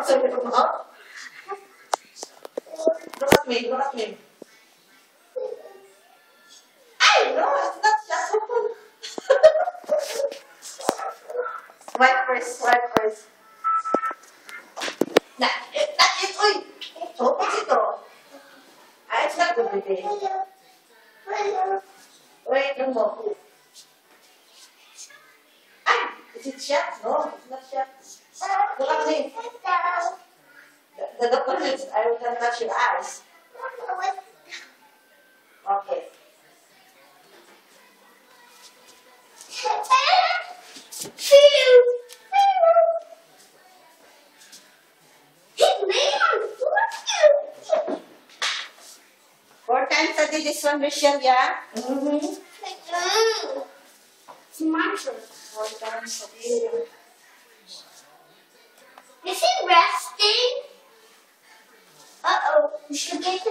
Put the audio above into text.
Sabi ko, huh? Look at me, look at me. Ay, no, it's not just open. Wipe first. That is, uy! So, what's ito? Ah, it's not good with it. Wait, no more. Ah, is it shut? No, it's not shut. Look at me. The doctor says I will not touch your eyes. Okay. Four times I did this one, Michelle, yeah? It's my turn. Four times I did. Is he resting? Uh-oh.